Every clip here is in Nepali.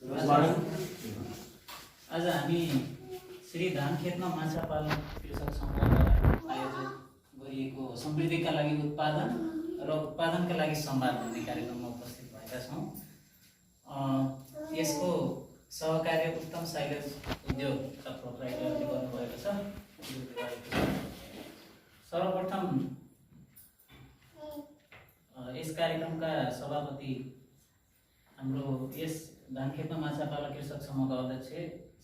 आज हामी श्री धान खेतमा माछा पालन कृषक सङ्घद्वारा आयोजित गरिएको समृद्धिका लागि उत्पादन र उत्पादनका लागि संवाद भन्ने कार्यक्रममा उपस्थित भएका छौँ। यसको सहकार्य उत्तम साइलेज उद्योगका प्रोप्राइटरले गर्नुभएको छ। सर्वप्रथम यस कार्यक्रमका सभापति हाम्रो यस धान खेतमा माछा पालन कृषक समूहका अध्यक्ष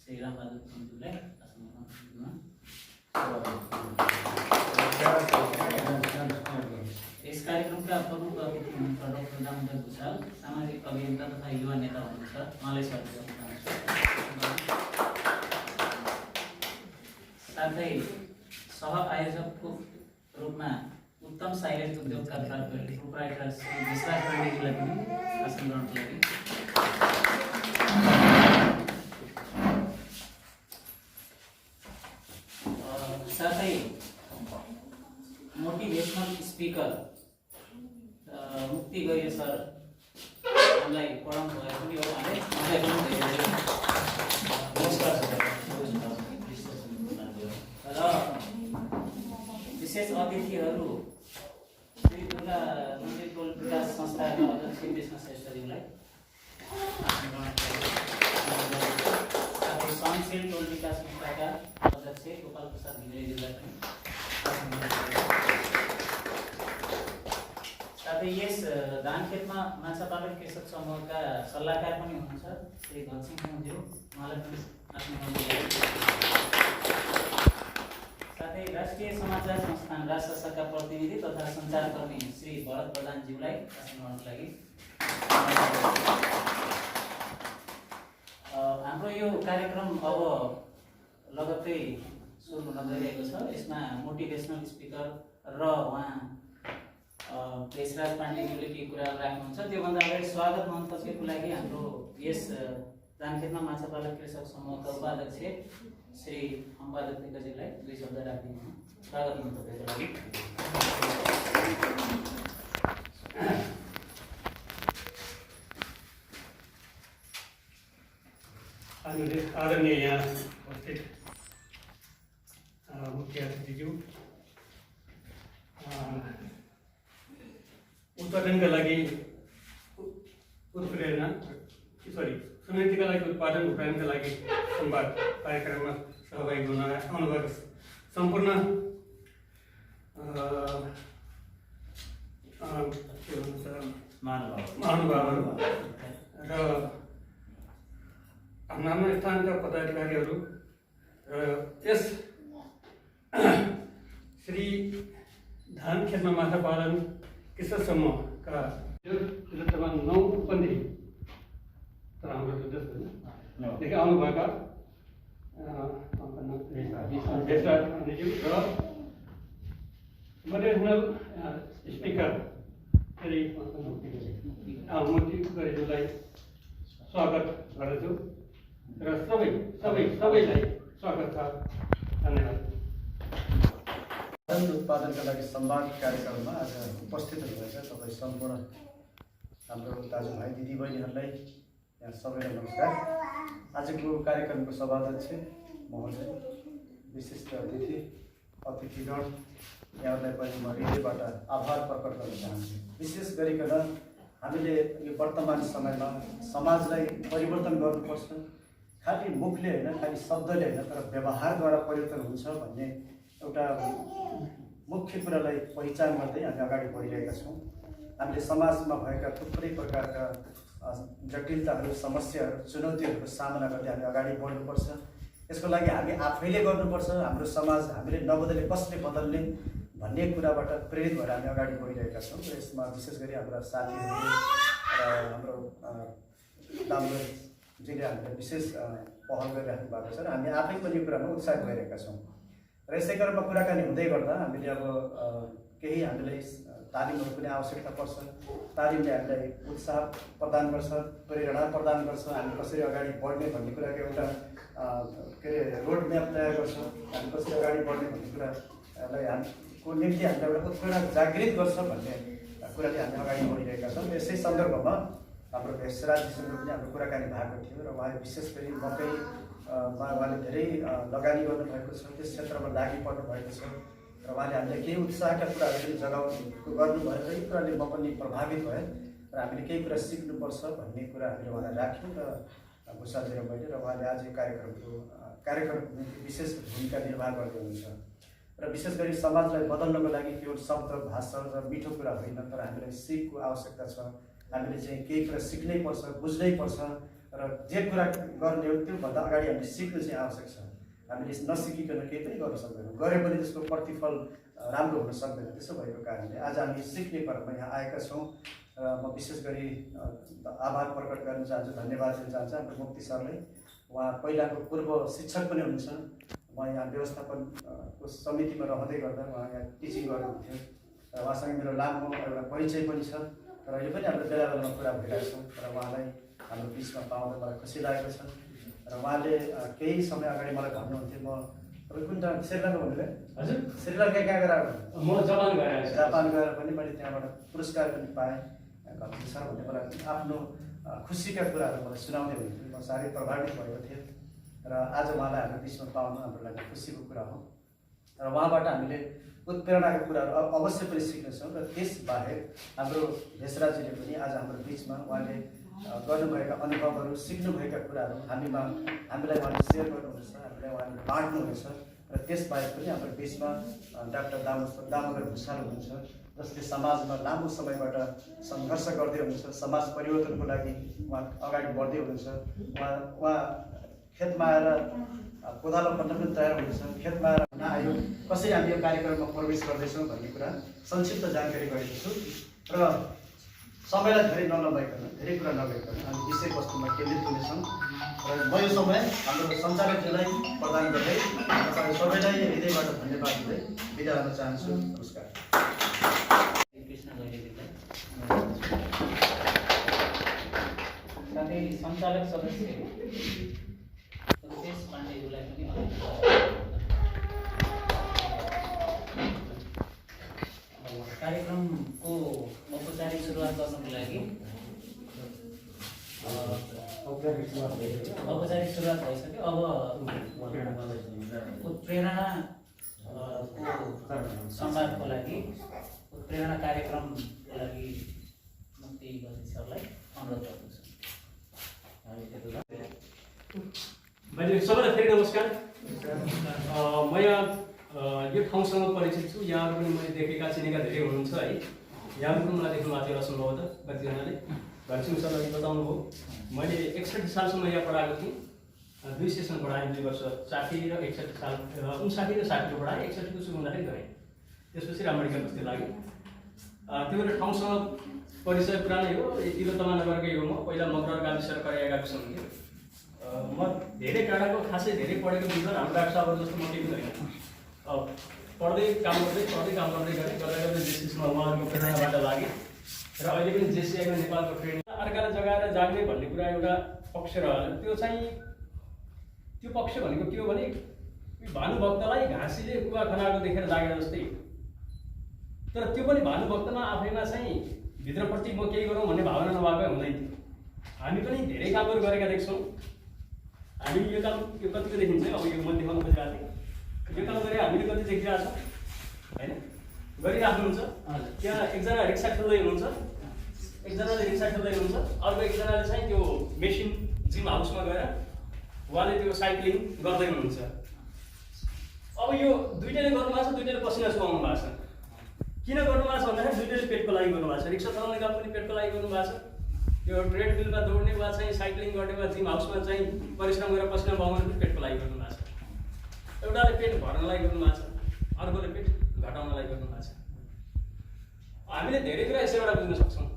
श्री रामबहादुर गुरुङज्यूलाई यस कार्यक्रमका प्रमुख अतिथि हुनुहुन्छ डाक्टर दामोदर भुषाल, सामाजिक अभियन्ता तथा युवा नेता हुनुहुन्छ, उहाँलाई स्वागत गर्न चाहन्छु। साथै सह आयोजकको रूपमा उत्तम साइलेज उद्योगका प्रोप्राइटर श्री विश्वास पाण्डेजीलाई पनि आसन ग्रहणको लागि, साथै मोटिभेसनल स्पिकर मुक्ति गरे सर हामीलाई पढाउनु भएको पनि हो। उहाँलाई पनि धेरै नमस्कार र विशेष अतिथिहरू श्री दुर्गा मन्दिर टोल विकास संस्थाका अध्यक्ष कृष्ण श्रेष्ठज्यूलाई, साथै सनसेल टोल विकास संस्थाका अध्यक्ष गोपाल प्रसाद घिमिरेज्यूलाई पनि, साथै यस धान खेतमा माछा पालन कृषक समूहका सल्लाहकार पनि हुनुहुन्छ श्री घनसिंह ज्यू, उहाँलाई पनि आफ्नो, साथै राष्ट्रिय समाचार संस्थान राजशासकका प्रतिनिधि तथा सञ्चारकर्मी श्री भरत प्रधानज्यूलाई आसन ग्रहणको लागि। हाम्रो यो कार्यक्रम अब लगत्तै सुरु हुन गइरहेको छ। यसमा मोटिभेसनल स्पिकर र उहाँ पेशराज पाण्डेज्यूले केही कुराहरू राख्नुहुन्छ। त्योभन्दा अगाडि स्वागत मन्तव्यको लागि हाम्रो यस धान खेतमा माछा पालन कृषक समूहका उपाध्यक्ष श्री अम्बहादुर पिकज्यूलाई दुई शब्द राखिदिनु स्वागत मन्तव्यको लागि। आदरणीय यहाँ उपस्थित मुख्य अतिथिज्यू, उत्पादनका लागि समृद्धिका लागि उत्पादन उत्पादनका लागि संवाद कार्यक्रममा सहभागी हुन आउनुभएको सम्पूर्ण महानुभावहरू र हाम्रो स्थानका पदाधिकारीहरू र यस श्री धान खेतमा माछा पालन कृषक समूहका 9 उपनिधि तर हाम्रो देखि आउनुभएका मोटिभेसनल स्पिकर श्री मुक्ति गरेज्यूलाई स्वागत गर्दछु र सबैलाई स्वागत छ। धन्यवाद। उत्पादनका लागि संवाद कार्यक्रममा आज उपस्थित हुनुभएका तपाईँ सम्पूर्ण हाम्रो दाजुभाइ दिदीबहिनीहरूलाई यहाँ सबैलाई नमस्कार। आजको कार्यक्रमको सभाध्यक्ष महोदय, विशिष्ट अतिथिगण, यहाँहरूलाई पनि म हृदयबाट आभार प्रकट गर्न चाहन्छु। विशेष गरिकन हामीले यो वर्तमान समयमा समाजलाई परिवर्तन गर्नुपर्छ, खालि मुखले होइन, खालि शब्दले होइन, तर व्यवहारद्वारा परिवर्तन हुन्छ भन्ने एउटा मुख्य कुरालाई पहिचान गर्दै हामी अगाडि बढिरहेका छौँ। हामीले समाजमा भएका थुप्रै प्रकारका जटिलताहरू, समस्याहरू, चुनौतीहरूको सामना गर्दै हामी अगाडि बढ्नुपर्छ। यसको लागि हामी आफैले गर्नुपर्छ। हाम्रो समाज हामीले नबदले कसले बदल्ने भन्ने कुराबाट प्रेरित भएर हामी अगाडि बढिरहेका छौँ। र यसमा विशेष गरी हाम्रा साथीहरूले र हाम्रो दामोदरजीले हामीलाई विशेष पहल गरिराख्नु भएको छ र हामी आफै पनि यो कुरामा उत्साह भइरहेका छौँ। र यसै क्रममा कुराकानी हुँदै गर्दा हामीले अब केही हामीलाई तालिमहरू पनि आवश्यकता पर्छ। तालिमले हामीलाई उत्साह प्रदान गर्छ, प्रेरणा प्रदान गर्छ, हामी कसरी अगाडि बढ्ने भन्ने कुराको एउटा रोड म्याप तयार गर्छ। हामी कसरी अगाडि बढ्ने भन्ने कुरालाई हामीको निम्ति हामीलाई एउटा उत्प्रेरणा जागृत गर्छ भन्ने कुराले हामी अगाडि बढिरहेका छौँ। यसै सन्दर्भमा हाम्रो भेषराजीसँग पनि हाम्रो कुराकानी भएको थियो र उहाँले विशेष गरी मकैमा उहाँले धेरै लगानी गर्नुभएको छ, त्यस क्षेत्रमा लागि पर्नु भएको छ र उहाँले हामीलाई केही उत्साहका कुराहरू पनि जगाउनु गर्नुभयो र यी कुराले म पनि प्रभावित भएँ र हामीले केही कुरा सिक्नुपर्छ भन्ने कुरा हामीले उहाँलाई राख्यौँ र भुषालजी र मैले र उहाँले आज यो कार्यक्रमको निम्ति विशेष भूमिका निर्वाह गर्दै हुनुहुन्छ र विशेष गरी समाजलाई बदल्नको लागि केवल शब्द भाषा र मिठो कुरा होइन, तर हामीलाई सिकको आवश्यकता छ। हामीले चाहिँ केही कुरा सिक्नै पर्छ, बुझ्नै पर्छ र जे कुरा गर्ने हो त्योभन्दा अगाडि हामीले सिक्नु चाहिँ आवश्यक छ। हामीले नसिकिकन केही पनि गर्न सक्दैनौँ, गरे पनि त्यसको प्रतिफल राम्रो हुन सक्दैन। त्यसो भएको कारणले आज हामी सिक्ने क्रममा यहाँ आएका छौँ र म विशेष गरी आभार प्रकट गर्न चाहन्छु, धन्यवाद दिन चाहन्छु हाम्रो मुक्ति सरलाई। उहाँ पहिलाको पूर्व शिक्षक पनि हुनुहुन्छ। म यहाँ व्यवस्थापनको समितिमा रहँदै गर्दा उहाँ यहाँ टिचिङ गर्नुहुन्थ्यो र उहाँसँग मेरो लामो एउटा परिचय पनि छ र यो पनि हाम्रो बेला बेलामा कुरा भइरहेको छौँ र उहाँलाई हाम्रो बिचमा पाउँदा मलाई खुसी लागेको छ र उहाँले केही समय अगाडि मलाई भन्नुहुन्थ्यो, म तपाईँ कुन ठाउँ श्रीलङ्का भन्नुभयो? हजुर, श्रीलङ्का कहाँ गएर म जापान गएर पनि मैले त्यहाँबाट पुरस्कार पनि पाएँ। घन्टी सर भन्ने मलाई आफ्नो खुसीका कुराहरू मलाई सुनाउँदै हुनुहुन्थ्यो। म साह्रै प्रभावित भएको थिएँ र आज उहाँलाई हाम्रो बिचमा पाउनु हाम्रो लागि खुसीको कुरा हो र उहाँबाट हामीले उत्प्रेरणाका कुराहरू अवश्य पनि सिक्नेछौँ र त्यसबाहेक हाम्रो भेषराजीले पनि आज हाम्रो बिचमा उहाँले गर्नुभएका अनुभवहरू, सिक्नुभएका कुराहरू हामीलाई उहाँले सेयर गर्नुहुनेछ, हामीलाई उहाँले बाँड्नुहुनेछ र त्यसबाहेक पनि हाम्रो बिचमा डाक्टर दामोदर भुषाल हुनुहुन्छ, जसले समाजमा लामो समयबाट सङ्घर्ष गर्दै हुनुहुन्छ, समाज परिवर्तनको लागि उहाँ अगाडि बढ्दै हुनुहुन्छ। उहाँ खेतमा आएर कोदालो खन्न पनि तयार हुनुहुन्छ। खेतमा आएर आयो, कसरी हामी यो कार्यक्रममा प्रवेश गर्दैछौँ भन्ने कुरा संक्षिप्त जानकारी गरेको छु र समयलाई धेरै नलगाइकन, धेरै कुरा नगरिकन हामी विषयवस्तुमा केन्द्रित हुनेछौँ र म यो समय हाम्रो सञ्चालकजीलाई प्रदान गर्दै तपाईँ सबैलाई हृदयबाट धन्यवाद दिँदै बिदा हुन चाहन्छु। नमस्कार। साथै सञ्चालक सदस्य रुपेश पाण्डेज्यूलाई पनि कार्यक्रमको औपचारिक सुरुवात गर्नको लागि औपचारिक सुरुवात भइसक्यो। अब उत्प्रेरणा संवादको लागि, उत्प्रेरणा कार्यक्रमको लागि मुक्ति गजनी सरलाई अनुरोध गर्दछु। सबैलाई फेरि नमस्कार। म यहाँ यो ठाउँसँग परिचित छु। यहाँहरू पनि मैले देखेका चिनेका धेरै हुनुहुन्छ है। यहाँहरू पनि मलाई देख्नु भएको थियो सम्भवतः कतिजनाले। घनसिंह सरले बताउनु भयो, मैले 61 सालसम्म यहाँ पढाएको थिएँ। 2 सेसन पढाएँ, 2 वर्ष 60 र 61 साल 59 र 60को पढाएँ। 61को सुरु हुँदाखेरि गरेँ। त्यसपछि रामबाडी क्याम्पसतिर लागेँ। त्यो बेला ठाउँसँग परिचय पुरानै हो। तिलोतमा नगरकै हो। म पहिला मगर गाविस र करिया गाविस हुन्थ्यो। म धेरै टाढाको खासै धेरै पढेको बिचमा हाम्रो डाक्टर साहबहरू जस्तो म केही पनि होइन। पढ्दै काम गर्दै गरेँ। गर्दा जेसिसमा उहाँहरूको प्रेरणाबाट लागेँ र अहिले पनि जेसिआईमा नेपालको ट्रेनिङ अर्कालाई जगाएर जाग्ने भन्ने कुरा एउटा पक्ष रह्यो। त्यो पक्ष भनेको के हो भने भानुभक्तलाई घाँसीले कुवा खनाएको देखेर जागेर जस्तै हो। तर त्यो पनि भानुभक्तमा आफैमा चाहिँ भित्रप्रति म केही गरौँ भन्ने भावना नभएकै हुँदैन थियो। हामी पनि धेरै कामहरू गरेका देख्छौँ। हामी यो काम यो कतिको देखिन्छ, अब यो म देखाउन खोजिरहेको थिएँ। यो काम गरेर हामीले कति देखिरहेको छौँ होइन, गरिराख्नुहुन्छ। त्यहाँ एकजना रिक्सा खेल्दै हुनुहुन्छ, एकजनाले रिक्सा खेल्दै हुनुहुन्छ, अर्को एकजनाले चाहिँ त्यो मेसिन जिम हाउसमा गएर उहाँले त्यो साइक्लिङ गर्दै हुनुहुन्छ। अब यो दुइटैले गर्नुभएको छ, दुइटैले पसिना सुहाउनु भएको छ। किन गर्नुभएको छ भन्दाखेरि दुइटैले पेटको लागि गर्नुभएको छ। रिक्सा चलाउने काम पनि पेटको लागि गर्नुभएको छ। यो ट्रेडमिलमा दौड्ने वा चाहिँ साइक्लिङ गर्ने वा जिम हाउसमा चाहिँ परिश्रम गरेर पसिना बगाउने पनि पेटको लागि गर्नुभएको छ। एउटाले पेट भर्नलाई गर्नुभएको छ, अर्कोले पेट घटाउनलाई गर्नुभएको छ। हामीले धेरै कुरा यसैबाट बुझ्न सक्छौँ।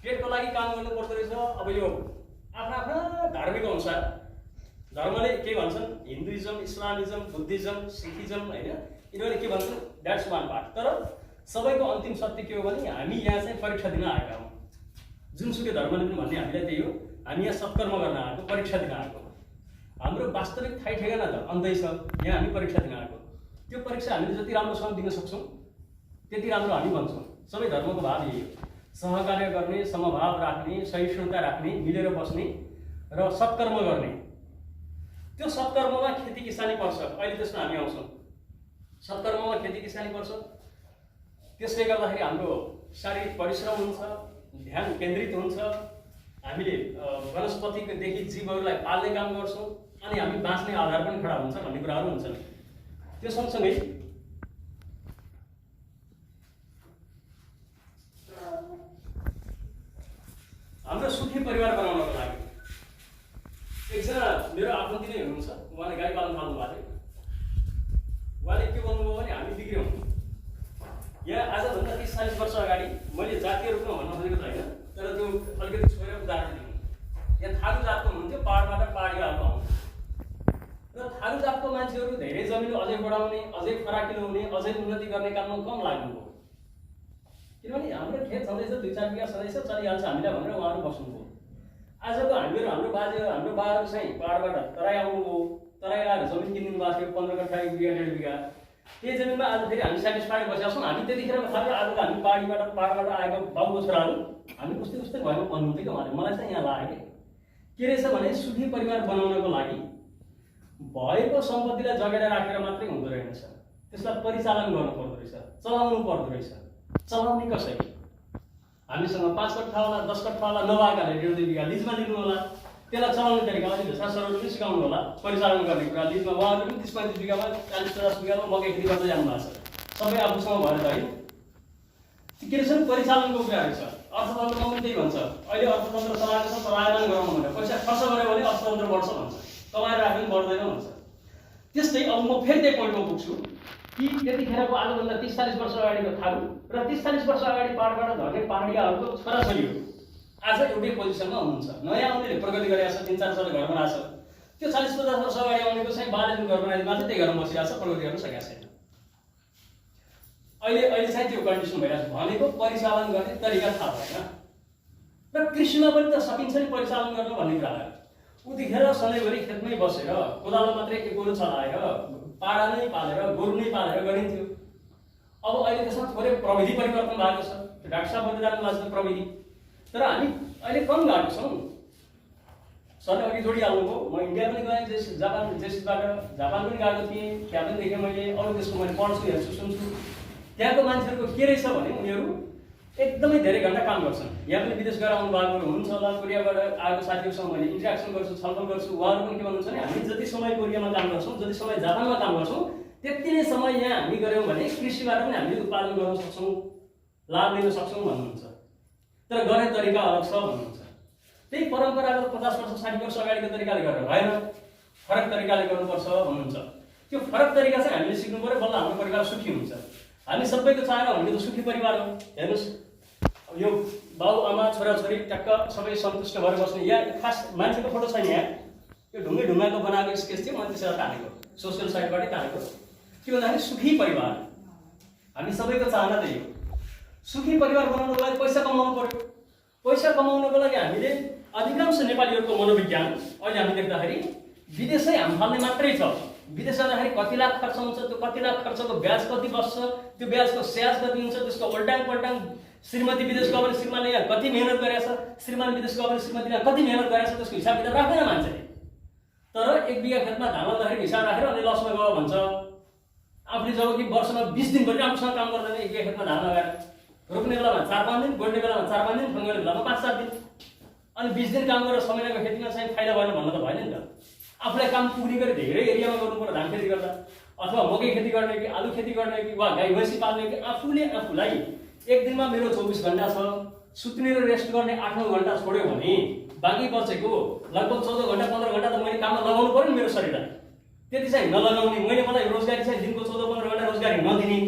पेटको लागि काम गर्नु पर्दो रहेछ। अब यो आफ्ना धार्मिक अनुसार धर्मले के भन्छन्, हिन्दुइजम, इस्लामिजम, बुद्धिजम, सिखिजम होइन, यिनीहरूले के भन्छन्, द्याट्स वान पार्ट। तर सबैको अन्तिम सत्य के हो भने हामी यहाँ चाहिँ परीक्षा दिन आएका हौँ। जुनसुकै धर्मले पनि भन्ने हामीलाई त्यही हो, हामी यहाँ सत्कर्म गर्न आएको, परीक्षा दिन आएको। हाम्रो वास्तविक थाहै ठेगाना त अन्त्यै छ, यहाँ हामी परीक्षा दिन आएको। त्यो परीक्षा हामीले जति राम्रोसँग दिन सक्छौँ त्यति राम्रो हामी भन्छौँ। सबै धर्मको भाव यही हो, सहकार्य गर्ने, समभाव राख्ने, सहिष्णुता राख्ने, मिलेर बस्ने र सत्कर्म गर्ने। त्यो सत्कर्ममा खेती किसानी पर्छ। अहिले त्यसमा हामी आउँछौँ। सत्कर्ममा खेती किसानी पर्छ। त्यसले गर्दाखेरि हाम्रो शारीरिक परिश्रम हुन्छ, ध्यान केन्द्रित हुन्छ। हामीले वनस्पतिदेखि जीवहरूलाई पाल्ने काम गर्छौँ अनि हामी बाँच्ने आधार पनि खडा हुन्छ भन्ने कुराहरू हुन्छन्। त्यो सँगसँगै हाम्रो सुखी परिवार बनाउनको लागि एकजना मेरो आफन्ती नै हुनुहुन्छ, उहाँले गाई पाल्न थाल्नु भएको थियो। उहाँले के भन्नुभयो भने हामी बिग्रियौँ। यहाँ आजभन्दा 30-40 वर्ष अगाडि मैले जातीय रूपमा भन्न खोजेको छैन, तर त्यो अलिकति छोएर उदाहरण दिनु। यहाँ थारू जातको हुनुहुन्थ्यो, पाहाडबाट पहाडियाहरू आउँथ्यो र थारू जातको मान्छेहरू धेरै जमिन अझै बढाउने, अझै फराकिलो हुने, अझै उन्नति गर्ने काममा कम लाग्नुभयो। किनभने हाम्रो खेत छँदैछ, 2-4 बिघा छँदैछ, चलिहाल्छ हामीलाई भनेर उहाँहरू बस्नुभयो। आजको हाम्रो बाजे हाम्रो बाहरू चाहिँ पहाडबाट तराई आउनुभयो। तराई आएर जमिन किनिदिनु भएको थियो, 15 कट्ठा, 1 बिघा 1.5 बिघा। त्यही जमिनमा आज फेरि हामी सेटिस्फाइड बसेका छौँ। हामी त्यतिखेर थाहा आजको हामी पहाडबाट आएको बाबुको छोराहरू हामी उस्तै उस्तै भएमा भन्नुहुन्थ्यो कि उहाँले। मलाई चाहिँ यहाँ लाग्यो के रहेछ भने सुखी परिवार बनाउनको लागि भएको सम्पत्तिलाई जगेर राखेर मात्रै हुँदो रहेछ, त्यसलाई परिचालन गर्नु पर्दो रहेछ, चलाउनु पर्दो रहेछ। चलाउने कसरी? हामीसँग 5 कट्ठा होला, 10 कट्ठा होला, नभएकाले 1.5 बिघा लिजमा लिनु होला। त्यसलाई चलाउने तरिका अलिक सरसरल पनि सिकाउनु होला, परिचालन गर्ने कुरा। लिजमा उहाँहरू पनि 30-35 बिघामा 40-50 बिघामा मकै खेती गर्दै जानु भएको छ। सबै आफूसँग भएर त होइन। के रहेछ परिचालनको कुरा रहेछ। अर्थतन्त्रमा पनि त्यही भन्छ। अहिले अर्थतन्त्र चलाएको छ, चलायमान गराउनु भनेर पैसा खर्च गऱ्यो भने अर्थतन्त्र बढ्छ भन्छ, कमाएर राख्यो भने बढ्दैन भन्छ। त्यस्तै अब म फेरि त्यही पोइन्टमा पुग्छु कि त्यतिखेरको आजभन्दा 30-40 वर्ष अगाडिको थारू र 30-40 वर्ष अगाडि पहाडबाट झर्ने पहाडियाहरूको छोराछोरीहरू आज एउटै पोजिसनमा हुनुहुन्छ। नयाँ आउनेले प्रगति गरेको छ, 3-4 साल घर बनाएको छ। त्यो 40-50 वर्ष अगाडि आउनेको चाहिँ बालेजुन घर बनाएमा चाहिँ त्यही घरमा बसिरहेको छ, प्रगति गर्न सकेको छैन। अहिले चाहिँ त्यो कन्डिसन भइरहेको छ। भनेको परिचालन गर्ने तरिका थाहा भएन र कृषिमा पनि त सकिन्छ नि परिचालन गर्न भन्ने कुरा आयो। उतिखेर सधैँभरि खेतमै बसेर कोदालो मात्रै गोरु चलाएर पाडा नै पालेर गोरु नै पालेर गरिन्थ्यो। अब अहिले त्यसमा थोरै प्रविधि परिवर्तन भएको छ। त्यो डाक्टर साहब भन्दै जानु भएको छ प्रविधि, तर हामी अहिले कम गएको छौँ। सरले अघि जोडिहाल्नुभयो। म इन्डिया पनि गएँ, जापानबाट जापान पनि गएको थिएँ, त्यहाँ पनि देखेँ मैले। अरू देशको मैले पढ्छु, हेर्छु, सुन्छु। त्यहाँको मान्छेहरूको के रहेछ भने उनीहरू एकदमै धेरै घन्टा काम गर्छन्। यहाँ पनि विदेश गएर आउनु भएको हुनुहुन्छ होला, कोरियाबाट आएको साथीहरूसँग मैले इन्ट्रेक्सन गर्छु, छलफल गर्छु। उहाँहरू पनि के भन्नुहुन्छ भने हामी जति समय कोरियामा काम गर्छौँ, जति समय जापानमा काम गर्छौँ, त्यति नै समय यहाँ हामी गऱ्यौँ भने कृषिबाट पनि हामीले उत्पादन गर्न सक्छौँ, लाभ लिन सक्छौँ भन्नुहुन्छ। तर गर्ने तरिका अलग छ भन्नुहुन्छ। त्यही परम्परागत 50 वर्ष 60 वर्ष अगाडिको तरिकाले गरेर भएन, फरक तरिकाले गर्नुपर्छ भन्नुहुन्छ। त्यो फरक तरिका चाहिँ हामीले सिक्नु पऱ्यो, बल्ल हाम्रो परिवार सुखी हुन्छ। हामी सबैको चाहना भनेको त सुखी परिवार हो। हेर्नुहोस्, यो बाउ आमा छोराछोरी टक्क सबै सन्तुष्ट भएर बस्ने। यहाँ खास मान्छेको फोटो छैन यहाँ, यो ढुङ्गाको बनाएको स्केच थियो, मैले त्यसलाई तानेको, सोसियल साइटबाटै तानेको। के भन्दाखेरि सुखी परिवार हामी सबैको चाहना त्यही हो। सुखी परिवार बनाउनको लागि पैसा कमाउनु पर्यो। पैसा कमाउनको लागि हामीले अधिकांश नेपालीहरूको मनोविज्ञान अहिले हामी देख्दाखेरि विदेशै हाम फाल्ने मात्रै छ। विदेश जाँदाखेरि कति लाख खर्च हुन्छ, त्यो कति लाख खर्चको ब्याज कति बस्छ, त्यो ब्याजको स्याज कति हुन्छ, त्यसको उल्टाङ पल्टाङ। श्रीमती विदेश गयो भने श्रीमानले यहाँ कति मेहनत गरेछ, श्रीमान विदेश गयो भने श्रीमतीले यहाँ कति मेहनत गरेछ, त्यसको हिसाब किताब राख्दैन मान्छेले। तर 1 बिघा खेतमा धान लाउँदाखेरि हिसाब राखेर अनि लसमा गयो भन्छ। आफूले जब कि वर्षमा 20 दिन पनि राम्रोसँग काम गर्दैन 1 बिघा खेतमा धान लगाएर। रोप्ने बेलामा 4-5 दिन, गोड्ने बेलामा 4-5 दिन, फङ्गने बेलामा 5-7 दिन। अनि 20 दिन काम गरेर समयको खेतीमा चाहिँ फाइदा भएन भन्नु त भएन नि त। आफूलाई काम पुग्ने गरी धेरै एरियामा गर्नु पर्यो, धान खेती गर्दा अथवा मकै खेती गर्ने कि आलु खेती गर्ने कि वा गाई भैँसी पाल्ने कि आफूलाई एक दिनमा मेरो 24 घण्टा छ, सुत्ने र रेस्ट गर्ने 8-9 घण्टा छोड्यो भने बाँकी बचेको लगभग 14 घण्टा 15 घण्टा त मैले काममा लगाउनु पर्यो नि मेरो शरीरलाई। त्यति चाहिँ नलगाउने, मैले मलाई रोजगारी चाहिँ दिनको 14-15 घण्टा रोजगारी नदिने,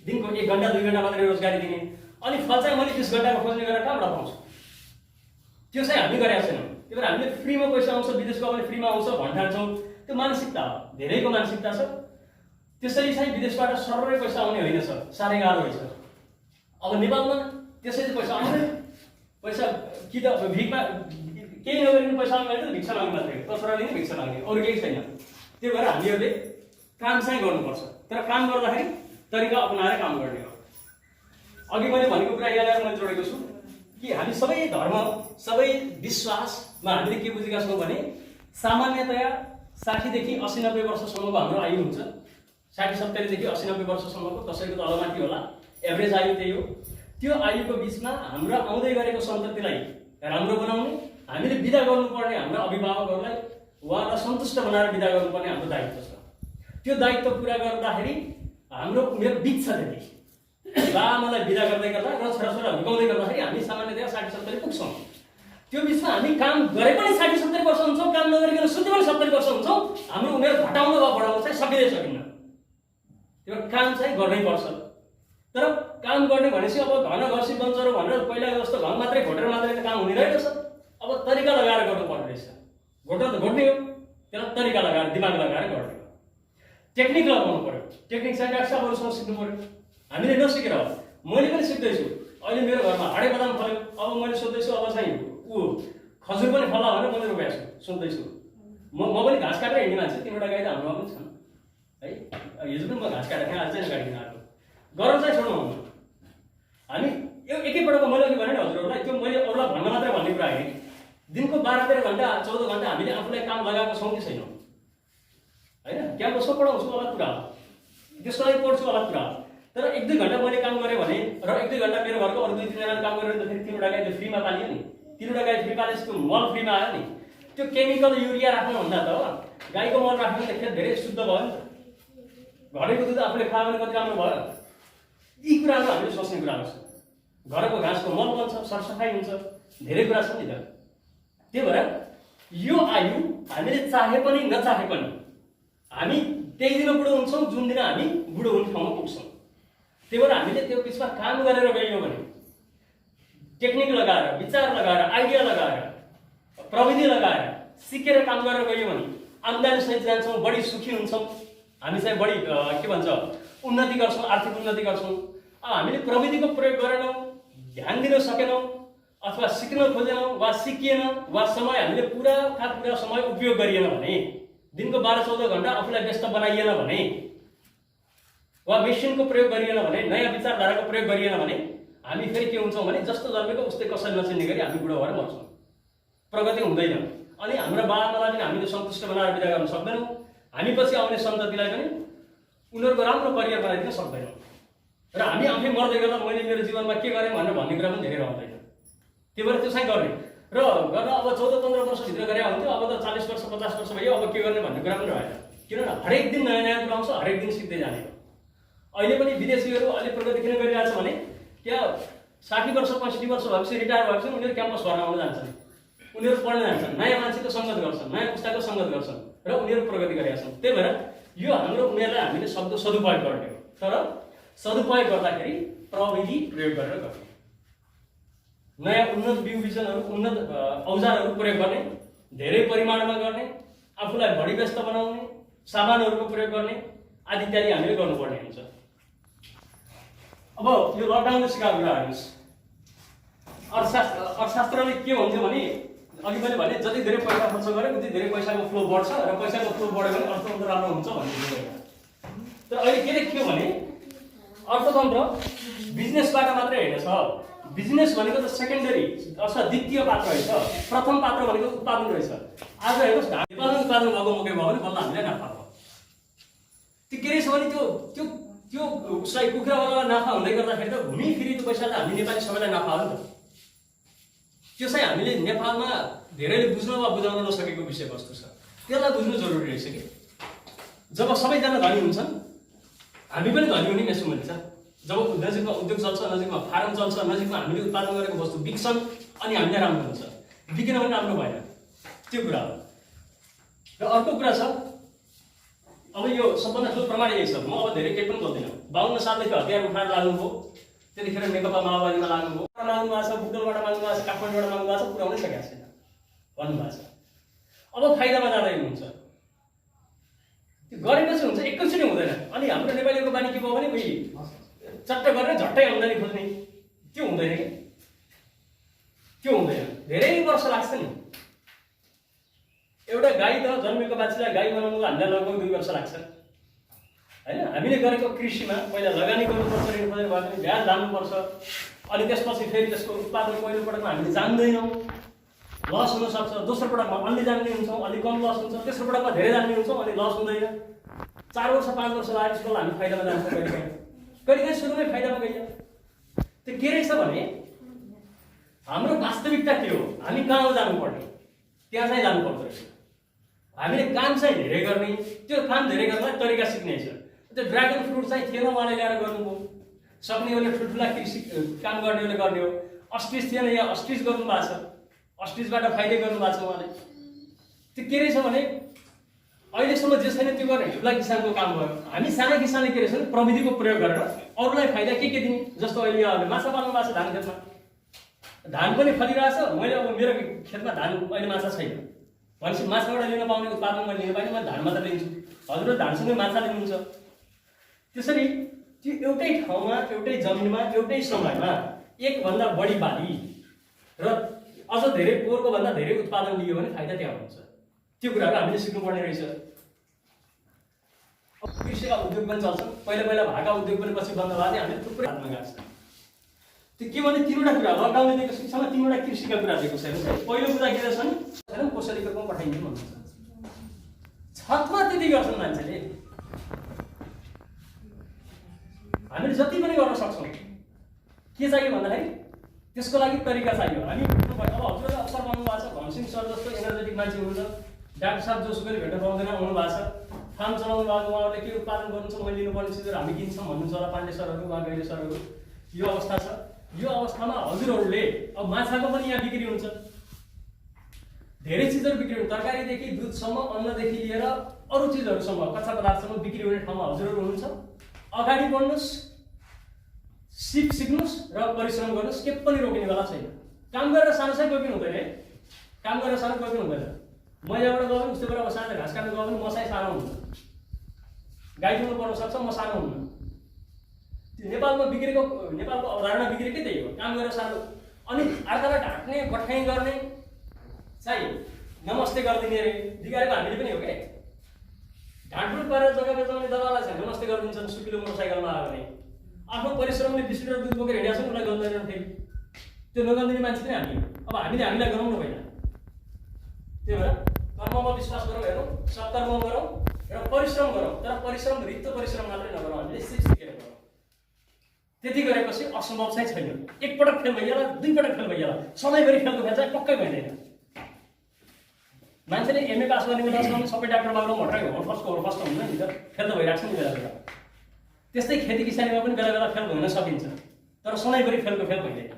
दिनको 1 घण्टा 2 घण्टा मात्रै रोजगारी दिने, अनि फल चाहिँ मैले 30 घण्टाको खोज्ने गरेर कहाँबाट पाउँछु? त्यो चाहिँ हामी गरेका छैनौँ। त्यही भएर हामीले फ्रीमा पैसा आउँछ, विदेश गयो भने फ्रीमा आउँछ भन्ठान्छौँ। त्यो मानसिकता हो, धेरैको मानसिकता छ। त्यसरी चाहिँ विदेशबाट सररै पैसा आउने होइन, छ साह्रै गाह्रो रहेछ। अब नेपालमा त्यसरी पैसा आउँदैन। पैसा कि त भिखमा केही नगरिकन पैसा आउने भने त भिक्षा माग्ने मात्रै हो, कसराले नै भिक्षा माग्ने, अरू केही छैन। त्यही भएर हामीहरूले काम चाहिँ गर्नुपर्छ, तर काम गर्दाखेरि तरिका अपनाएर काम गर्ने हो। अघि मैले भनेको कुरा यहाँ ल्याएर मैले जोडेको छु कि हामी सबै धर्म सबै विश्वासमा हामीले के बुझेका छौँ भने सामान्यतया 60 देखि 80-90 वर्षसम्मको हाम्रो आयु हुन्छ। 60-70 देखि 80-90 वर्षसम्मको, कसैको तलमाथि होला, एभरेज आयु त्यही हो। त्यो आयुको बिचमा हाम्रो आउँदै गरेको सन्ततिलाई राम्रो बनाउने, हामीले बिदा गर्नुपर्ने हाम्रो अभिभावकहरूलाई उहाँलाई सन्तुष्ट बनाएर बिदा गर्नुपर्ने हाम्रो दायित्व छ। त्यो दायित्व पुरा गर्दाखेरि हाम्रो उमेर बित्छ। त्यति बाबाआमालाई बिदा गर्दै गर्दा र छोराछोरा हुर्काउँदै गर्दाखेरि हामी सामान्यतया 60-70 पुग्छौँ। त्यो बिचमा हामी काम गरे पनि 60-70 वर्ष हुन्छौँ, काम नगरिकन सुत्ते पनि 70 वर्ष हुन्छौँ। हाम्रो उमेर घटाउन वा बढाउन चाहिँ सकिँदै सकिन्न। त्यो काम चाहिँ गर्नै पर्छ। तर काम गर्ने भनेपछि अब घन घसी बन्छरो भनेर पहिला जस्तो घन मात्रै घोटेर मात्रै त काम हुने रहेछ। अब तरिका लगाएर गर्नुपर्ने रहेछ। घोटेर त घोट्ने हो, त्यसलाई तरिका लगाएर दिमाग लगाएर गर्ने हो। टेक्निक लगाउनु पर्यो। टेक्निक चाहिँ डाक्टर साहबहरूसँग सिक्नु पर्यो। हामीले नसिकेर हो। मैले पनि सिक्दैछु। अहिले मेरो घरमा हाडे बदाम फल्यो, अब मैले सोच्दैछु अब चाहिँ खजुर पनि फल्ला भनेर मैले रोपेको छु, सोच्दैछु। म पनि घाँस काटेर हिँड्ने मान्छे, 3वटा गाई त हाम्रोमा पनि छन् है। हिजो पनि म घाँस काटेर खाएँ, आज चाहिँ गाडी किन आएको गरेर चाहिँ छोड्नु हुन्न। हामी एकैपटकमा मैले अघि भने हजुरहरूलाई त्यो मैले अरूलाई भन्न मात्रै भन्ने कुरा होइन। दिनको 12-13 घन्टा 14 घन्टा हामीले आफूलाई काम लगाएको छौँ कि छैनौँ होइन। क्याम्पसमा पढाउँछु अलग कुरा हो, त्यसको लागि पढ्छु अलग कुरा हो। तर 1-2 घन्टा मैले काम गरेँ भने र 1-2 घन्टा मेरो घरको अरू 2-3जनाले काम गरेर फेरि 3वटा गाई त फ्रीमा पालियो नि। 3वटा गाई फ्री पालेपछि त्यो मल फ्रीमा आयो नि। त्यो केमिकल युरिया राख्नुभन्दा त गाईको मल राख्नु त खेत धेरै शुद्ध भयो नि त। घरको दुध आफूले खायो भने कति राम्रो भयो। यी कुराहरू हामीले सोच्ने कुराहरू छ। घरको घाँसको मल बन्छ, सरसफाइ हुन्छ, धेरै कुरा छ नि त। त्यही भएर यो आयु हामीले चाहे पनि नचाहे पनि हामी त्यही दिन बुढो हुन्छौँ जुन दिन हामी बुढो हुने ठाउँमा पुग्छौँ। त्यही भएर हामीले त्यो बिचमा काम गरेर गयौँ भने, टेक्निक लगाएर, विचार लगाएर, आइडिया लगाएर, प्रविधि लगाएर, सिकेर काम गरेर गयौँ भने आम्दानी सहित जान्छौँ, बढी सुखी हुन्छौँ। हामी चाहिँ बढी के भन्छ उन्नति गर्छौँ, आर्थिक उन्नति गर्छौँ। हामीले प्रविधिको प्रयोग गरेनौँ, ध्यान दिन सकेनौँ, अथवा सिक्न खोजेनौँ वा सिकिएन, वा समय हामीले पुरा समय उपयोग गरिएन भने, दिनको 12-14 घन्टा आफूलाई व्यस्त बनाइएन भने, वा मेसिनको प्रयोग गरिएन भने, नयाँ विचारधाराको प्रयोग गरिएन भने हामी फेरि के हुन्छौँ भने जस्तो जन्मेको उस्तै कसैले नचिन्ने गरी हामी बुढो भएर मर्छौँ। प्रगति हुँदैन। अनि हाम्रो बाबाआमालाई पनि हामीले सन्तुष्ट बनाएर बिदा गर्न सक्दैनौँ। हामी पछि आउने सन्ततिलाई पनि उनीहरूको राम्रो करियर बनाइदिन सक्दैनौँ। र हामी आफै मर्दै गर्दा मैले मेरो जीवनमा के गरेँ भनेर भन्ने कुरा पनि धेरै रहँदैन। त्यही भएर त्यो चाहिँ गर्ने र गर्न अब 14-15 वर्षभित्र गरे हुन्थ्यो। अब त 40 वर्ष 50 वर्ष भयो, अब के गर्ने भन्ने कुरा पनि रहेन। किनभने हरेक दिन नयाँ नयाँ कुरा आउँछ, हरेक दिन सिक्दै जाने हो। अहिले पनि विदेशीहरू अहिले प्रगति किन गरिरहेछ भने त्यहाँ 60 वर्ष 65 वर्ष भएपछि रिटायर भएपछि उनीहरू क्याम्पस भर्न आउन जान्छन्, उनीहरू पढ्न जान्छन्, नयाँ मान्छेको सङ्गत गर्छन्, नयाँ पुस्ताको सङ्गत गर्छन् र उनीहरू प्रगति गरेका छन्। त्यही भएर यो हाम्रो उमेरलाई हामीले सक्दो सदुपयोग गर्ने हो। तर सदुपयोग गर्दाखेरि प्रविधि प्रयोग गरेर गर्ने, नयाँ उन्नत बिउ बिजनहरू, उन्नत औजारहरू प्रयोग गर्ने, धेरै परिमाणमा गर्ने, आफूलाई बढी व्यस्त बनाउने, सामानहरूको प्रयोग गर्ने आदि इत्यादि हामीले गर्नुपर्ने हुन्छ। अब यो लकडाउनले सिकाएको कुरा हेर्नुहोस्। अर्थशास्त्रले के भन्छ भने अघि मैले भने जति धेरै पैसा खर्च गरे उति धेरै पैसाको फ्लो बढ्छ र पैसाको फ्लो बढ्यो भने अर्थतन्त्र राम्रो हुन्छ भन्ने कुरा। तर अहिले के देखियो भने अर्थतन्त्र बिजनेसबाट मात्रै होइन छ। बिजनेस भनेको त सेकेन्डरी अथवा द्वितीय पात्र रहेछ, प्रथम पात्र भनेको उत्पादन रहेछ। आज हेर्नुहोस् उत्पादन भएको मौका भयो भने बल्ल हामीलाई नाफा भयो। त्यो के रहेछ भने त्यो उसलाई कुखुरावाला नाफा हुँदै गर्दाखेरि त घुमी फिरी त्यो पैसा त हामी नेपाली सबैलाई नाफा हो नि त। त्यो चाहिँ हामीले नेपालमा धेरैले बुझ्न वा बुझाउन नसकेको विषयवस्तु छ। त्यसलाई बुझ्नु जरुरी रहेछ कि जब सबैजना धनी हुन्छन् हामी पनि धनी हुने मेसोमली छ। जब नजिकमा उद्योग चल्छ, नजिकमा फार्म चल्छ, नजिकमा हामीले उत्पादन गरेको वस्तु बिक्छन् अनि हामीलाई राम्रो हुन्छ। बिकेन भने राम्रो भएन, त्यो कुरा हो। र अर्को कुरा छ, अब यो सबभन्दा ठुलो प्रमाण यही छ। म अब धेरै केही पनि बोल्दिनँ। 52 सालदेखि हतियार उठाएर लाग्नुभयो, त्यतिखेर नेकपा माओवादीमा लाग्नुभयो, लाग्नु भएको छ, बुटोलबाट माग्नु भएको छ, काठमाडौँबाट माग्नु भएको छ, पुर्याउनै सकेको छैन भन्नुभएको छ। अब फाइदामा जाँदै हुनुहुन्छ। त्यो गरेपछि हुन्छ, एकैचोटि हुँदैन। अनि हाम्रो नेपालीको बानी के भयो भने उही चट्ट गरेर झट्टै आम्दानी खोज्ने, त्यो हुँदैन कि, त्यो हुँदैन। धेरै वर्ष लाग्छ नि। एउटा गाई त जन्मेको बाछीलाई गाई बनाउनुको हामीलाई लगभग 2 वर्ष लाग्छ। होइन। हामीले गरेको कृषिमा पहिला लगानी गर्नुपर्छ, ऋण खोजेर भए पनि ब्याज जान्नुपर्छ, अनि त्यसपछि फेरि त्यसको उत्पादन पहिलो पटकमा हामीले जान्दैनौँ, लस हुनसक्छ, दोस्रो पटकमा अलि जान्ने हुन्छौँ, अलिक कम लस हुन्छ, तेस्रो पटकमा धेरै जान्ने हुन्छौँ, अनि लस हुँदैन। 4 वर्ष 5 वर्ष लागेपछि बल्ल हामी फाइदामा जान्छौँ, कहिलेकाहीँ सुरुमै फाइदामा गइन्छ। त्यो के रहेछ भने हाम्रो वास्तविकता के हो, हामी कहाँ जानुपर्ने त्यहाँ चाहिँ जानुपर्दो रहेछ। हामीले काम चाहिँ धेरै गर्ने, त्यो काम धेरै गर्नलाई तरिका सिक्ने छ। त्यो ड्रागन फ्रुट चाहिँ थिएन, उहाँले ल्याएर गर्नुभयो, सक्नेहरूले ठुल्ठुला कृषि काम गर्नेहरूले गर्ने हो। अस्ट्रिच थिएन, यहाँ अस्ट्रिच गर्नुभएको छ, अस्ट्रिचबाट फाइदा गर्नुभएको छ उहाँले। त्यो के रहेछ भने अहिलेसम्म जे छैन त्यो गर्ने ठुला किसानको काम भयो। हामी साना किसानले के रहेछ भने प्रविधिको प्रयोग गरेर अरूलाई फाइदा के दिने, जस्तो अहिले यहाँहरूले माछा पाल्नु भएको छ धान खेतमा, धान पनि फलिरहेछ, मैले अब मेरो खेतमा धान अहिले माछा छैन भनेपछि माछाबाट लिन पाउने उत्पादन मैले लिन पाइनँ, मैले धान मात्र लिन्छु, हजुरले धानसँगै माछा लिनुहुन्छ। त्यसरी त्यो एउटै ठाउँमा, एउटै जमिनमा, एउटै समयमा एकभन्दा बढी बाली र अझ धेरै पोहोरको भन्दा धेरै उत्पादन लियो भने फाइदा त्यहाँ हुन्छ। त्यो कुराहरू हामीले सिक्नुपर्ने रहेछ। कृषिका उद्योग पनि चल्छन्, पहिला भएका उद्योग पनि पछि बन्द भयो, हामीले थुप्रै हातमा गएको छ। त्यो के भने 3वटा कुरा लकडाउनले दिएको शिक्षामा 3वटा कृषिका कुरा दिएको छैन। पहिलो कुरा के रहेछ भने छैन कोसेलीको पठाइदिनु भन्नुहुन्छ, छतमा त्यति गर्छन् मान्छेले। हामीले जति पनि गर्न सक्छौँ, के चाहियो भन्दाखेरि त्यसको लागि तरिका चाहियो। हामी अब हजुरले अवसर पाउनु भएको छ, भनसिंह सर जस्तो एनर्जेटिक मान्छे हुनुहुन्छ, डाक्टर साहब जोसुकैले भेट्न पाउँदैन, आउनु भएको छ, फार्म चलाउनु भएको, उहाँहरूले के उत्पादन गर्नुहुन्छ, मैले लिनुपर्ने चिजहरू हामी किन्छौँ भन्नुहुन्छ होला, पाण्डे सरहरू, उहाँ गैरे सरहरू। यो अवस्था छ। यो अवस्थामा हजुरहरूले अब माछाको पनि यहाँ बिक्री हुन्छ, धेरै चिजहरू बिक्री हुन्छ, तरकारीदेखि दुधसम्म, अन्नदेखि लिएर अरू चिजहरूसम्म, कच्चा पदार्थसम्म बिक्री हुने ठाउँमा हजुरहरू हुनुहुन्छ। अगाडि बढ्नुहोस्, सिक्नुहोस् र परिश्रम गर्नुहोस्, के पनि रोकिनेवाला छैन। काम गरेर सानो चाहिँ कोही पनि हुँदैन है, काम गरेर सानो कोही पनि हुँदैन। म यहाँबाट गयो भने उस्तैबाट अब सानो घाँस काट्नु गयो भने म चाहिँ सानो हुन्छ, गाई दुहुनु पर्न सक्छ, म सानो हुन्न। त्यो नेपालको अवधारणा बिग्रेकै त्यही हो, काम गरेर सानो। अनि अर्कालाई ढाक्ने बठाइ गर्ने चाहिँ नमस्ते गरिदिने अरे बिगारेको हामीले पनि हो क्या। ढाँटफुट पारेर जग्गा बेचाउने दलाललाई चाहिँ नमस्ते गरिदिन्छन्, सुकिलो मोटरसाइकलमा आयो भने। आफ्नो परिश्रमले 20 लिटर दुध बोकेर हिँडेको छ, उसलाई गर्दैन फेरि। त्यो नगर्दिने मान्छे पनि हामी। अब हामीलाई गराउनु भएन। त्यही भएर कर्ममा विश्वास गरौँ, हेरौँ, सत्कर्म गरौँ र परिश्रम गरौँ। तर परिश्रम रिक्त परिश्रम मात्रै नगरौँ, हामीले सिकेर गरौँ। त्यति गरेपछि असम्भव चाहिँ छैन। एकपटक फेल भइहाल्ला, 2 पटक फेल भइहाल्ला, सधैँभरि फेलको फेल चाहिँ पक्कै भइँदैन। मान्छेले एमए पास गर्ने बेलासम्म सबै डाक्टर बाबु भट्टै हो फर्स्ट हुँदैन नि त, फेल त भइरहेको छ नि बेला बेला। त्यस्तै खेती किसानीमा पनि बेला बेला फेल हुन सकिन्छ, तर सधैँभरि फेलको फेल भइँदैन।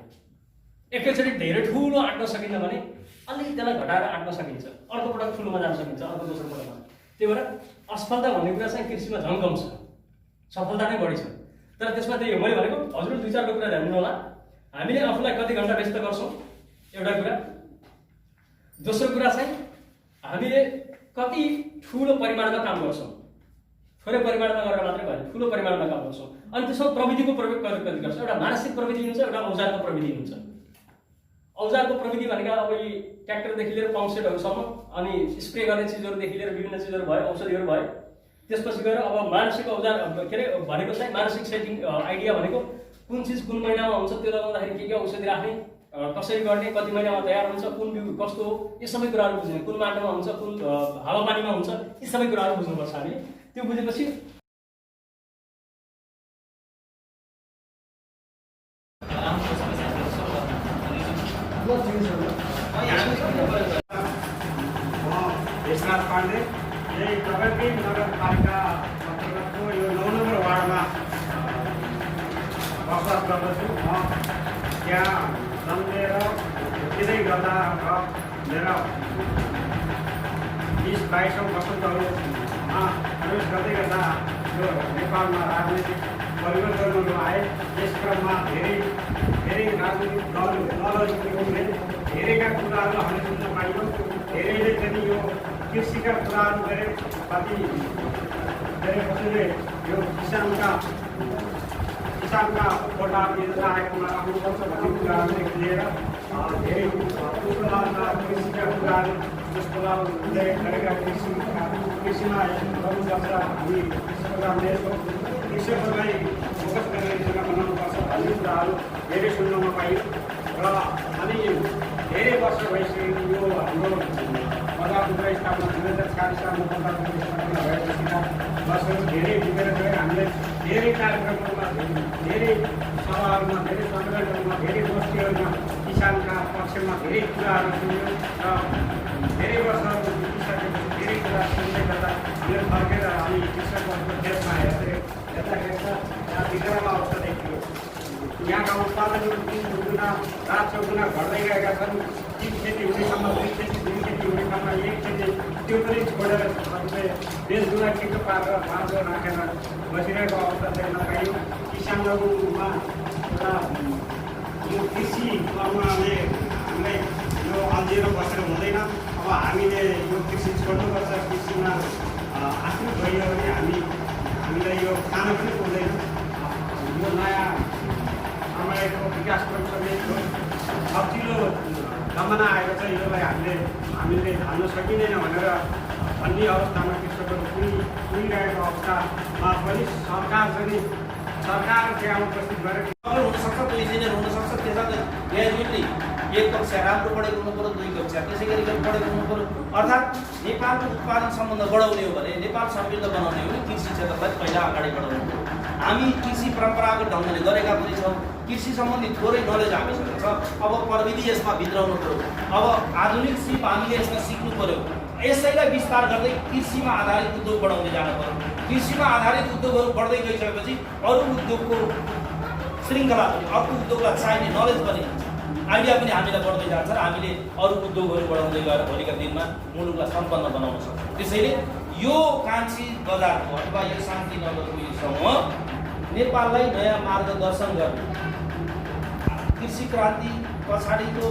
एकैचोटि धेरै ठुलो आँट्न सकिन्न भने अलिक त्यसलाई घटाएर आँट्न सकिन्छ, अर्को पटक ठुलोमा जान सकिन्छ, अर्को दोस्रो पटकमा। त्यही भएर असफलता भन्ने कुरा चाहिँ कृषिमा झन् कम छ, सफलता नै बढी छ। तर त्यसमा त्यही हो, मैले भनेको हजुरले 2-4 कुरा ध्यान दिनु होला। हामीले आफूलाई कति घन्टा व्यस्त गर्छौँ, एउटा कुरा। दोस्रो कुरा चाहिँ हामीले कति ठुलो परिमाणमा काम गर्छौँ, थोरै परिमाणमा गरेर मात्रै भएन, ठुलो परिमाणमा काम गर्छौँ। अनि त्यसमा प्रविधिको प्रयोग कति गर्छ। एउटा मानसिक प्रविधि हुन्छ, एउटा औजारको प्रविधि हुन्छ। औजारको प्रविधि भनेको अब यी ट्र्याक्टरदेखि लिएर पम्प सेटहरूसम्म, अनि स्प्रे गर्ने चिजहरूदेखि लिएर विभिन्न चिजहरू भयो, औषधिहरू भयो। त्यसपछि गएर अब मानसिक औजार के अरे भनेको चाहिँ मानसिक सेटिङ आइडिया भनेको कुन चिज कुन महिनामा हुन्छ, त्यो लगाउँदाखेरि के औषधि राख्ने, कसरी गर्ने, कति महिनामा तयार हुन्छ, कुन बिउ कस्तो हो, यी सबै कुराहरू बुझ्ने, कुन माटोमा हुन्छ, कुन हावापानीमा हुन्छ, यी सबै कुराहरू बुझ्नुपर्छ हामीले। त्यो बुझेपछि विश्वनाथ पाण्डे, यही प्रगति नगरपालिका अन्तर्गतको यो 9 नम्बर वार्डमा बसोबास गर्दछु। म त्यहाँ जन्मेर हुर्किँदै गर्दा मेरो 20-22औँ वसन्तहरूमा प्रवेश गर्दै गर्दा यो नेपालमा राजनीतिक परिवर्तनहरू आए। यस क्रममा धेरै राजनीतिक दलहरूले धेरैका कुराहरू हामीले सुन्न पाइयो। धेरैले पनि यो कृषिका कुराहरू गरे, कति कसैले यो किसानका भोटहरू लिएर आएकोमा राख्नुपर्छ भन्ने कुराहरूदेखि लिएर धेरै कृषिका कुराहरू जसको लाभले गरेका कृषिमा गर्नुपर्छ। हामी कृषकहरूले कृषकहरूलाई फोकस गरेर योजना बनाउनुपर्छ भन्ने कुराहरू धेरै सुन्नमा पाइयो र हामी धेरै वर्ष भइसक्यो यो हाम्रो बजारको स्थापना 2004 सालमा बजारको स्थापना भएपछि वर्षहरू धेरै बितेर गए। हामीले धेरै कार्यक्रमहरूमा धेरै सभाहरूमा धेरै सम्मेलनहरूमा धेरै गोष्ठीहरूमा किसानका पक्षमा धेरै कुराहरू सुन्यौँ र धेरै वर्षहरू बितिसकेपछि धेरै कुरा सुन्दै गर्दा हामीले फर्केर हामी कृषकहरूको देशमा हेर्दाखेरि यहाँ विकराल अवस्था देखियो। यहाँका उत्पादनहरू 3 गुणा 4 चौगुणा घट्दै गएका छन्। 3 खेती हुने ठाउँमा 2 खेती, 2 खेती हुने ठाउँमा 1 खेती, त्यो पनि छोडेर हामीले बेचबुला ठिक पारेर बाँझो राखेर बसिरहेको अवस्था देख्न पाइयो। किसानहरूमा एउटा यो कृषि कर्मले हामीलाई यो अल्झिएर बसेर हुँदैन। अब हामीले यो कृषि छोड्नुपर्छ। कृषिमा आफ्नो गइयो भने हामीलाई यो खान पनि पुग्दैन। यो नयाँ समयको विकास परिषदले सजिलो जमाना आएको छ। यसलाई हामीले धान्न सकिँदैन भनेर भन्ने अवस्थामा कृषकहरू पुगिरहेको अवस्थामा पनि सरकार त्यहाँ उपस्थित गरेर हुनसक्छ, कोही इन्जिनियर हुनसक्छ, त्यसमा ग्रेजुएटली 1 कक्षा राम्रो पढेको हुनु पऱ्यो, 2 कक्षा त्यसै गरी पढेको हुनु पऱ्यो। अर्थात् नेपालको उत्पादन सम्बन्ध बढाउने हो भने, नेपाल समृद्ध बनाउने हो भने कृषि क्षेत्रलाई पहिला अगाडि बढाउनु हो। हामी कृषि परम्परागत ढङ्गले गरेका पनि छौँ। कृषि सम्बन्धी थोरै नलेज हामीसँग छ। अब प्रविधि यसमा भित्राउनु पऱ्यो। अब आधुनिक सिप हामीले यसमा सिक्नु पऱ्यो। यसैलाई विस्तार गर्दै कृषिमा आधारित उद्योग बढाउँदै जानु पऱ्यो। कृषिमा आधारित उद्योगहरू बढ्दै गइसकेपछि अरू उद्योगको श्रृङ्खला पनि, अर्को उद्योगलाई चाहिने नलेज पनि, आइडिया पनि हामीलाई बढ्दै जान्छ र हामीले अरू उद्योगहरू बढाउँदै गएर भोलिका दिनमा मुलुकलाई सम्पन्न बनाउन सक्छौँ। त्यसैले यो कान्छी बजारको अथवा यो शान्तिनगरको यो समूह नेपाललाई नयाँ मार्गदर्शन गर्ने, कृषि क्रान्ति पछाडिको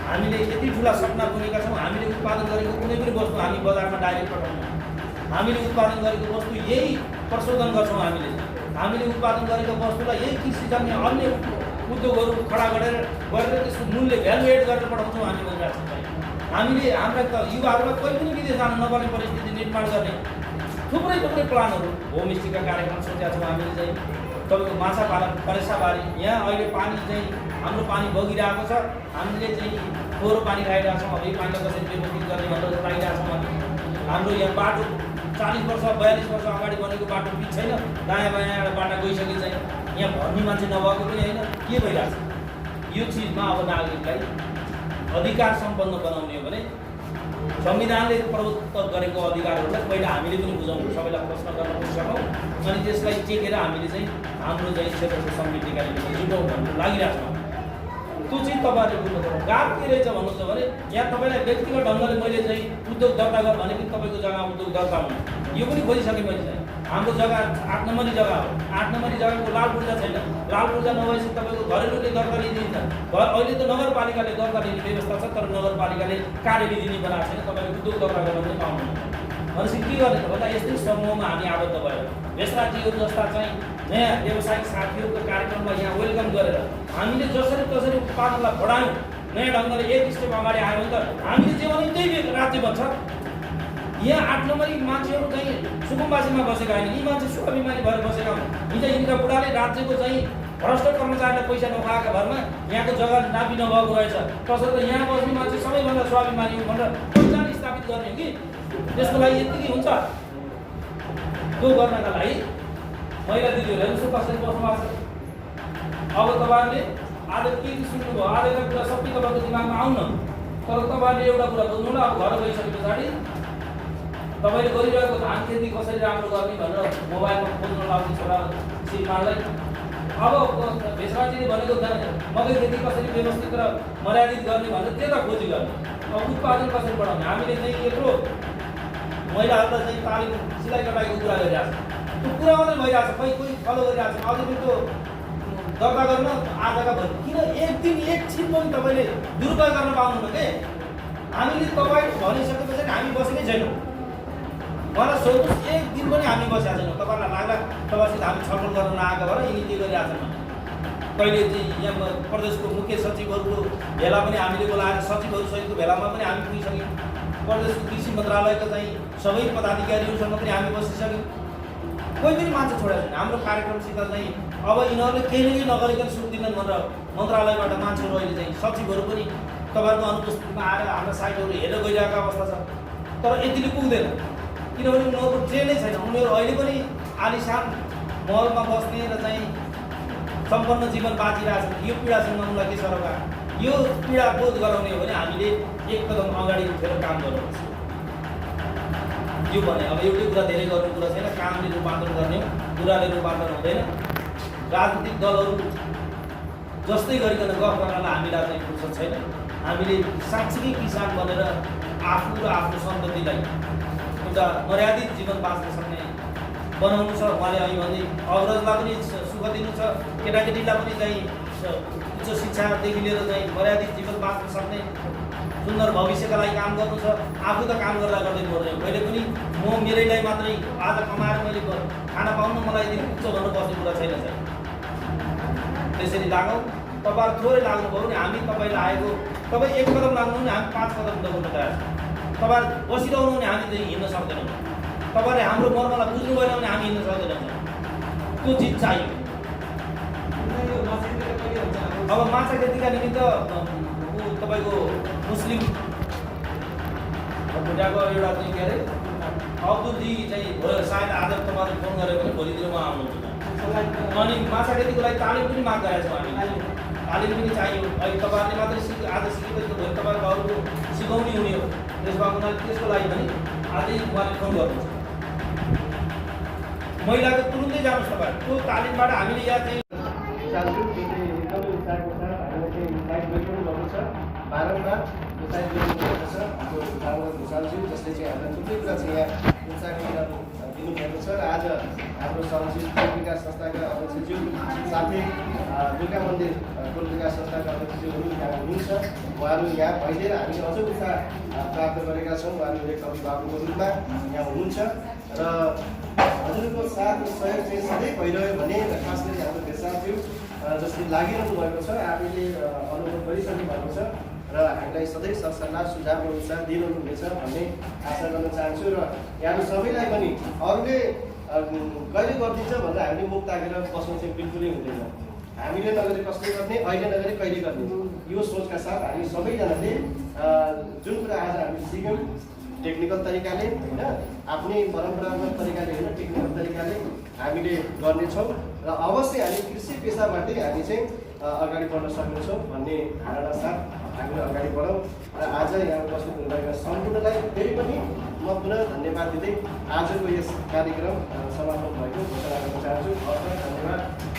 हामीले यति ठुला सपना बुनेका छौँ। हामीले उत्पादन गरेको कुनै पनि वस्तु हामी बजारमा डाइरेक्ट पठाउँदैनौँ। हामीले उत्पादन गरेको वस्तु यही प्रशोधन गर्छौँ। हामीले उत्पादन गरेको वस्तुलाई यही कृषिजन्य अन्य उद्योगहरू खडा गरेर त्यसको मूल्य भ्यालु एड गरेर पठाउँछौँ हामी बजारसम्म। हामीले हाम्रा युवाहरूलाई कोही पनि विदेश जानु नपर्ने परिस्थिति निर्माण गर्ने थुप्रै प्लानहरू, होमस्टेका कार्यक्रम सोचेका छौँ। हामीले चाहिँ तपाईँको माछा पालन, परेसाबारी, यहाँ अहिले पानी चाहिँ हाम्रो पानी बगिरहेको छ। हामीले चाहिँ फोहोरो पानी खाइरहेको छौँ। अब यो पानीलाई कसरी व्यवस्थित गर्ने भनेर लागिरहेको छौँ। हाम्रो यहाँ बाटो 40 वर्ष 42 वर्ष अगाडि बनेको बाटो पिच छैन। दायाँ बायाँ एउटा बाटो गइसके छैन। यहाँ भन्ने मान्छे नभएको पनि होइन। के भइरहेको छ? यो चिजमा अब नागरिकलाई अधिकार सम्पन्न बनाउने हो भने संविधानले प्रदत्त गरेको अधिकारहरूलाई पहिला हामीले पनि बुझाउँ, सबैलाई प्रश्न गर्न सकौँ, अनि त्यसलाई टेकेर हामीले चाहिँ हाम्रो चाहिँ क्षेत्रको समृद्धिका निम्ति जुटौँ भन्नु लागिरहेको छ। त्यो चाहिँ तपाईँहरूले बुझ्नुपर्छ। गाह्रो के रहेछ भन्नुहुन्छ भने यहाँ तपाईँलाई व्यक्तिगत ढङ्गले मैले चाहिँ उद्योग दर्ता गर भने पनि तपाईँको जग्गा उद्योग दर्ता हुनु, यो पनि खोजिसकेँ मैले चाहिँ। हाम्रो जग्गा 8 नम्बरी जग्गा हो। 8 नम्बरी जग्गाको लाल पूर्जा छैन। लाल पूर्जा नभएपछि तपाईँको घरेलुले दर्ता लिइदिन्छ। अहिले त नगरपालिकाले दर्ता लिने व्यवस्था छ, तर नगरपालिकाले कार्यविधि बनाएको छैन। तपाईँले उद्योग दर्ता गर्न पनि पाउनुहुन्न। भनेपछि के गर्ने त भन्दा यस्तै समूहमा हामी आबद्ध भयो। भेषराजीहरू जस्ता चाहिँ नयाँ व्यावसायिक साथीहरूको कार्यक्रममा यहाँ वेलकम गरेर हामीले जसरी तसरी उत्पादनलाई बढायौँ, नयाँ ढङ्गले एक स्टेप अगाडि आयो भने त हामीले जे भने त्यही राज्य बन्छ। यहाँ 8 नम्बरी मान्छेहरू चाहिँ सुकुम्बासीमा बसेका होइन। यी मान्छे सुख बिमारी भएर बसेका हुन्। हिजो यिनका बुढाले राज्यको चाहिँ भ्रष्ट कर्मचारीलाई पैसा नखाएका भरमा यहाँको जग्गा नापी नभएको रहेछ। तसर्थ यहाँ बस्ने मान्छे सबैभन्दा स्वाभिमानी हो भनेर पहिचान स्थापित गर्ने हो कि त्यसको लागि यति हुन्छ। त्यो गर्नका लागि महिला दिदीहरू यसो कसरी बस्नु भएको छ। अब तपाईँहरूले आज के सुन्नुभयो, आजका कुरा सबै तपाईँको दिमागमा आउन, तर तपाईँहरूले एउटा कुरा बुझ्नु ल। अब घर गइसके पछाडि तपाईँले गरिरहेको धान खेती कसरी राम्रो गर्ने भनेर मोबाइलमा खोज्न लाग्ने छोरा श्रीमानलाई। अब भेषराजीले भनेको मकै खेती कसरी व्यवस्थित र मर्यादित गर्ने भनेर त्यता खोजी गर्ने। अब उत्पादन कसरी बढाउने, हामीले चाहिँ यत्रो महिलाहरूलाई चाहिँ तालिम सिलाइ कटाइको कुरा गरिरहेको छ। त्यो कुरा मात्रै भइरहेको छ, कोही फलो गरिरहेको छ। अझै पनि त्यो दर्ता गर्न आजका भरि किन एक दिन एकछिन पनि तपाईँले दुरुपयोग गर्न पाउनुहुन्न के। हामीले तपाईँ भनिसकेपछि हामी बसेकै छैनौँ। मलाई सोध्नुहोस्, एक दिन पनि हामी बसेका छैनौँ। तपाईँलाई लाग्ला तपाईँसित हामी छलफल गर्न नआएको भएर यिनी के गरिरहेको छन्। कहिले चाहिँ यहाँ प्रदेशको मुख्य सचिवहरूको भेला पनि हामीले बोलाएर सचिवहरूसहितको भेलामा पनि हामी पुगिसक्यौँ। प्रदेशको कृषि मन्त्रालयका चाहिँ सबै पदाधिकारीहरूसँग पनि हामी बसिसक्यौँ। कोही पनि मान्छे छोडेको छैन। हाम्रो कार्यक्रमसित चाहिँ अब यिनीहरूले केही नगरिकन सुट दिनन् भनेर मन्त्रालयबाट मान्छेहरू अहिले चाहिँ सचिवहरू पनि तपाईँहरूको अनुपस्थितिमा आएर हाम्रा साइटहरू हेरेर गइरहेको अवस्था छ। तर यतिले पुग्दैन, किनभने उनीहरूको ट्रेनै छैन। उनीहरू अहिले पनि आलिशान महलमा बस्ने र चाहिँ सम्पन्न जीवन बाँचिरहेछन्। यो पीडासँग उनलाई के सरकार यो पीडा बोध गराउने हो भने हामीले एक कदम अगाडि उठेर काम गर्नुपर्छ। यो भने अब एउटै कुरा धेरै गर्नु कुरा छैन, कामले रूपान्तरण गर्ने हो, कुराले रूपान्तरण हुँदैन। राजनीतिक दलहरू जस्तै गरिकन गफ गर्नलाई हामीलाई चाहिँ फुर्सद छैन। हामीले साँच्चीकै किसान बनेर आफू र आफ्नो सन्ततिलाई एउटा मर्यादित जीवन बाँच्न सक्ने बनाउनु छ। उहाँले अहिले भन्दै अग्रजलाई पनि सुख दिनु छ, केटाकेटीलाई पनि चाहिँ उच्च शिक्षादेखि लिएर चाहिँ मर्यादित जीवन बाँच्न सक्ने सुन्दर भविष्यका लागि काम गर्नु छ। आफू त काम गर्दा गर्दै मर्दैन। मैले पनि म मेरैलाई मात्रै आज कमाएर मैले खाना पाउनु मलाई यदि उच्च भन्नु बस्ने कुरा छैन। त्यसरी लागौँ। तपाईँहरू थोरै लाग्नुभयो भने हामी तपाईँलाई आएको तपाईँ एक कदम लाग्नु भने हामी 5 कदम दबाउन तयार छौँ। तपाईँहरू बसिरहनु भने हामी चाहिँ हिँड्न सक्दैनौँ। तपाईँले हाम्रो मर्मलाई बुझ्नु भएन भने हामी हिँड्न सक्दैनौँ। त्यो चिज चाहियो। अब माछा खेतीका निमित्त तपाईँको मुस्लिम भुटाको एउटा चाहिँ के अरे अब्दुलजी चाहिँ सायद आज तपाईँले फोन गऱ्यो भने भोलितिर उहाँ आउनुहुन्छ। अनि माछा खेतीको लागि तालिम पनि माग गरेका छौँ हामी। तालिम पनि चाहियो। अहिले तपाईँहरूले मात्रै आज सिकेपछि भोलि तपाईँहरूको अरूको सिकाउने हुने हो। त्यसको लागि पनि आजै उहाँले फोन गर्नुहुन्छ। महिलाको तुरुन्तै जानुहोस् तपाईँहरू। त्यो तालिमबाट हामीले यहाँ चाहिँ चाहन्छु त्यो चाहिँ एकदमै उत्साहको साथ हामीले चाहिँ साइड गरिरहनु भएको छ। बारम्बार त्यो साइड गरिरहनु भएको छ हाम्रो रामगढ भुषालज्यू, जसले चाहिँ हामीलाई थुप्रै कुरा चाहिँ यहाँ उत्साहको दिनुभएको छ। र आज हाम्रो सहजीव विकास संस्थाका अध्यक्षज्यू साथै दुर्गा मन्दिर कुल विकास संस्थाका अध्यक्षज्यूहरू यहाँ हुनुहुन्छ। उहाँहरू यहाँ भइदिएर हामीले अझ उत्साह प्राप्त गरेका छौँ। उहाँहरू एक अभिभावकको रूपमा यहाँ हुनुहुन्छ र हजुरको साथ र सहयोग चाहिँ सधैँ भइरह्यो भने खास गरी हाम्रो भेषाज्यू जसले लागिरहनु भएको छ, आफैले अनुभव गरिसक्नु भएको छ र हामीलाई सधैँ सरसल्लाह सुझाव र उत्साह दिइरहनु हुनेछ भन्ने आशा गर्न चाहन्छु। र यहाँहरू सबैलाई पनि अरूले कहिले गरिदिन्छ भनेर हामीले मुख ताकेर बस्नु चाहिँ बिल्कुलै हुँदैन। हामीले नगरी कसले गर्ने, अहिले नगरी कहिले गर्ने, यो सोचका साथ हामी सबैजनाले जुन कुरा आज हामी सिक्यौँ टेक्निकल तरिकाले होइन, आफ्नै परम्परागत तरिकाले होइन, टेक्निकल तरिकाले हामीले गर्नेछौँ र अवश्य हामी कृषि पेसाबाटै हामी चाहिँ अगाडि बढ्न सक्नेछौँ भन्ने धारणा साथ हामीले अगाडि बढौँ। र आज यहाँ उपस्थित हुनुभएका सम्पूर्णलाई फेरि पनि म पुनः धन्यवाद दिँदै आजको यस कार्यक्रम समापन भएको घोषणा गर्न चाहन्छु। हवस्, धन्यवाद।